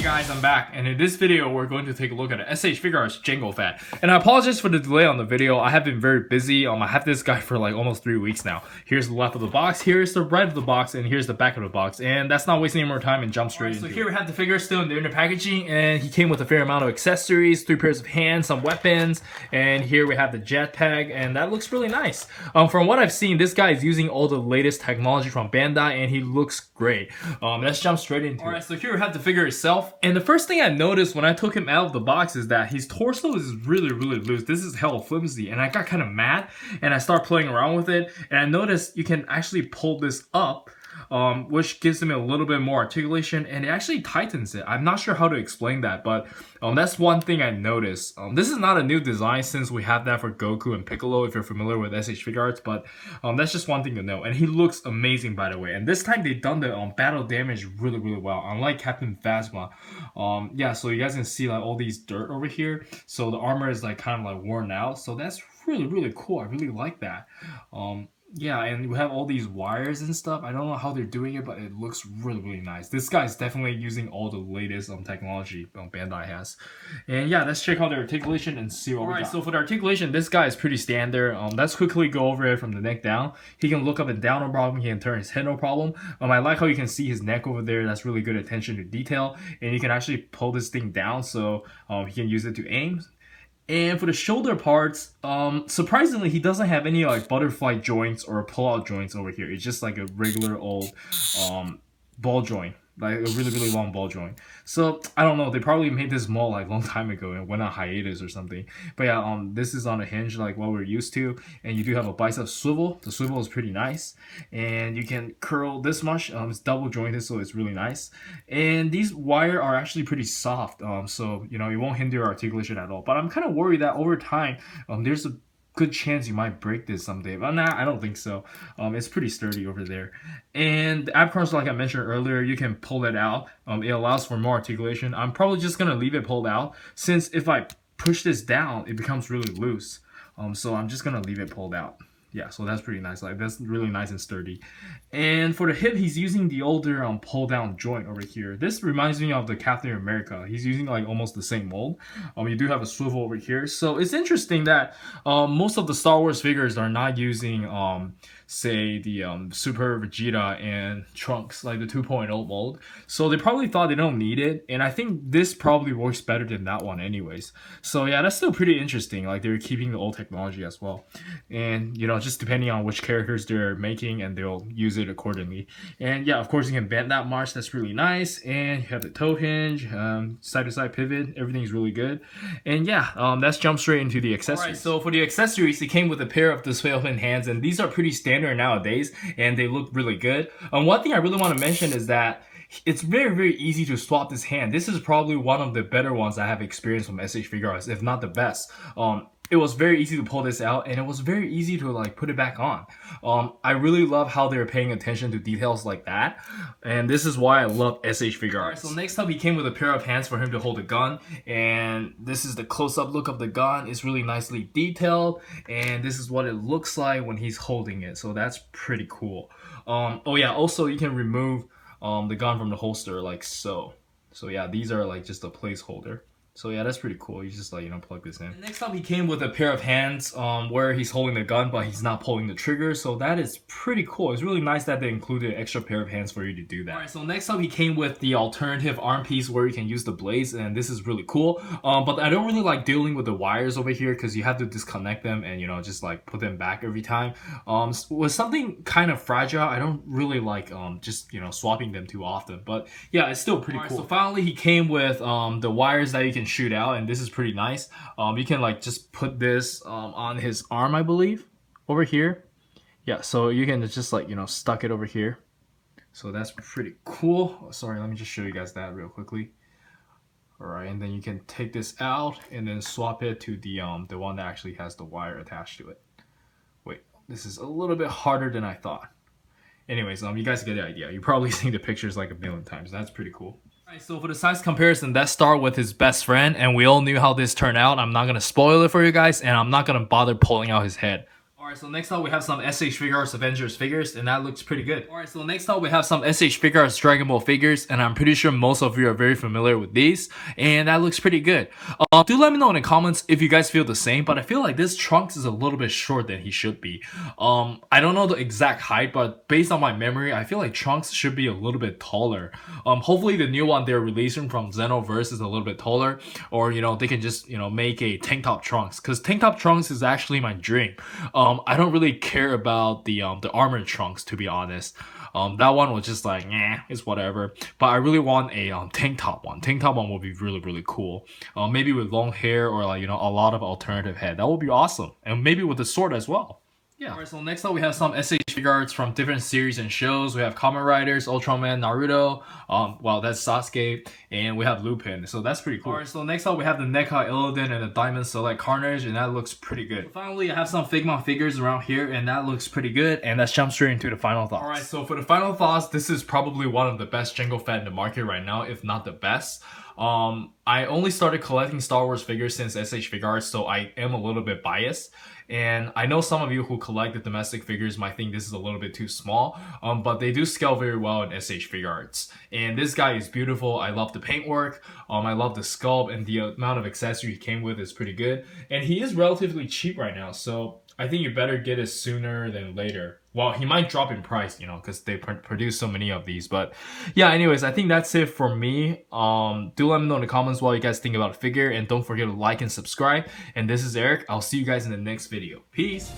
guys, I'm back, and in this video we're going to take a look at SH Figuarts Jango Fett. And I apologize for the delay on the video. I have been very busy. I have this guy for like almost 3 weeks now. Here's the left of the box, here's the right of the box, and here's the back of the box. And that's not wasting any more time and jump straight into it. So here we have the figure still in the inner packaging, and he came with a fair amount of accessories, 3 pairs of hands, some weapons, and here we have the jetpack, and that looks really nice. From what I've seen, this guy is using all the latest technology from Bandai, and he looks great. Let's jump straight into it. Alright, so here we have the figure itself, and the first thing I noticed when I took him out of the box is that his torso is really loose. This is hella flimsy, and I got kind of mad, and I started playing around with it, and I noticed you can actually pull this up, which gives him a little bit more articulation, and it actually tightens it. I'm not sure how to explain that, but that's one thing I noticed. This is not a new design since we have that for Goku and Piccolo, if you're familiar with SH Figuarts, but that's just one thing to know. And he looks amazing, by the way. And this time they've done the battle damage really well, unlike Captain Phasma. Yeah, so you guys can see like all these dirt over here, so the armor is like kind of like worn out, so that's really cool. I really like that. Yeah, and we have all these wires and stuff. I don't know how they're doing it, but it looks really nice. This guy's definitely using all the latest technology Bandai has. And yeah, let's check out the articulation and see what we got. So for the articulation, this guy is pretty standard. Let's quickly go over it from the neck down. He can look up and down no problem. He can turn his head no problem. I like how you can see his neck over there. That's really good attention to detail. And you can actually pull this thing down so he can use it to aim. And for the shoulder parts, surprisingly, he doesn't have any like butterfly joints or pull-out joints over here. It's just like a regular old ball joint, like a really long ball joint. So I don't know, they probably made this mold like a long time ago and went on hiatus or something. But yeah, this is on a hinge like what we're used to, and you do have a bicep swivel. The swivel is pretty nice, and you can curl this much. It's double jointed, so it's really nice. And these wire are actually pretty soft, so you know, it won't hinder articulation at all. But I'm kind of worried that over time, there's a good chance you might break this someday, but nah, I don't think so. It's pretty sturdy over there. And the ab crunch, like I mentioned earlier, you can pull it out. It allows for more articulation. I'm probably just gonna leave it pulled out, since if I push this down, it becomes really loose. So I'm just gonna leave it pulled out. Yeah, so that's pretty nice. Like, that's really nice and sturdy. And for the hip, he's using the older pull down joint over here. This reminds me of the Captain America. He's using like almost the same mold. You do have a swivel over here. So it's interesting that most of the Star Wars figures are not using say the Super Vegeta and Trunks, like the 2.0 mold. So they probably thought they don't need it, and I think this probably works better than that one anyways. So yeah, that's still pretty interesting. Like, they're keeping the old technology as well, and you know, just depending on which characters they're making, and they'll use it accordingly. And yeah, of course you can bend that much. That's really nice. And you have the toe hinge, side to side pivot. Everything's really good. And yeah, let's jump straight into the accessories. Alright, so for the accessories, it came with a pair of displacement hands, and these are pretty standard nowadays, and they look really good. One thing I really want to mention is that it's very easy to swap this hand. This is probably one of the better ones I have experienced from SH Figuarts, if not the best. It was very easy to pull this out, and it was very easy to like put it back on. I really love how they're paying attention to details like that, and this is why I love SH Figuarts. Alright, so next up, he came with a pair of hands for him to hold a gun, and this is the close-up look of the gun. It's really nicely detailed, and this is what it looks like when he's holding it, so that's pretty cool. Oh yeah, also you can remove the gun from the holster like so. So yeah, these are like just a placeholder. So yeah, that's pretty cool. You just like, you know, plug this in. And next up, he came with a pair of hands where he's holding the gun, but he's not pulling the trigger. So that is pretty cool. It's really nice that they included an extra pair of hands for you to do that. Alright, so next up, he came with the alternative arm piece where you can use the blades, and this is really cool. But I don't really like dealing with the wires over here because you have to disconnect them and, you know, just like put them back every time. With something kind of fragile, I don't really like just, you know, swapping them too often. But yeah, it's still pretty cool. So finally, he came with the wires that you can shoot out, and this is pretty nice. You can like just put this on his arm, I believe, over here. Yeah, so you can just like, you know, stuck it over here. So that's pretty cool. Sorry, let me just show you guys that real quickly. All right, and then you can take this out and then swap it to the one that actually has the wire attached to it. Wait, this is a little bit harder than I thought. Anyways, you guys get the idea. You've probably seen the pictures like a million times. That's pretty cool. Alright, so for the size comparison, let's start with his best friend, and we all knew how this turned out. I'm not going to spoil it for you guys, and I'm not going to bother pulling out his head. Alright, so next up we have some SH Figuarts Avengers figures, and that looks pretty good. Alright, so next up we have some SH Figuarts Dragon Ball figures, and I'm pretty sure most of you are very familiar with these, and that looks pretty good. Do let me know in the comments if you guys feel the same, but I feel like this Trunks is a little bit short than he should be. I don't know the exact height, but based on my memory, I feel like Trunks should be a little bit taller. Hopefully the new one they're releasing from Xenoverse is a little bit taller, or they can just make a tank top Trunks, because tank top Trunks is actually my dream. I don't really care about the armored Trunks, to be honest. That one was just like, it's whatever. But I really want a tank top one. Tank top one would be really, really cool. Maybe with long hair or like, a lot of alternative head. That would be awesome. And maybe with the sword as well. Yeah. Alright, so next up we have some SH Figuarts from different series and shows. We have Kamen Riders, Ultraman, Naruto, well, that's Sasuke, and we have Lupin, so that's pretty cool. Alright, so next up we have the Nekai Illidan and the Diamond Select Carnage, and that looks pretty good. So finally, I have some Figma figures around here, and that looks pretty good, and let's jump straight into the final thoughts. Alright, so for the final thoughts, this is probably one of the best Jango Fett in the market right now, if not the best. I only started collecting Star Wars figures since SH Figuarts, so I am a little bit biased. And I know some of you who collect the domestic figures might think this is a little bit too small, but they do scale very well in SH Figuarts. And this guy is beautiful. I love the paintwork. I love the sculpt, and the amount of accessory he came with is pretty good. And he is relatively cheap right now, so I think you better get it sooner than later. Well, he might drop in price, because they produce so many of these. But yeah, anyways, I think that's it for me. Do let me know in the comments what you guys think about the figure, and don't forget to like and subscribe. And this is Eric. I'll see you guys in the next video. Peace.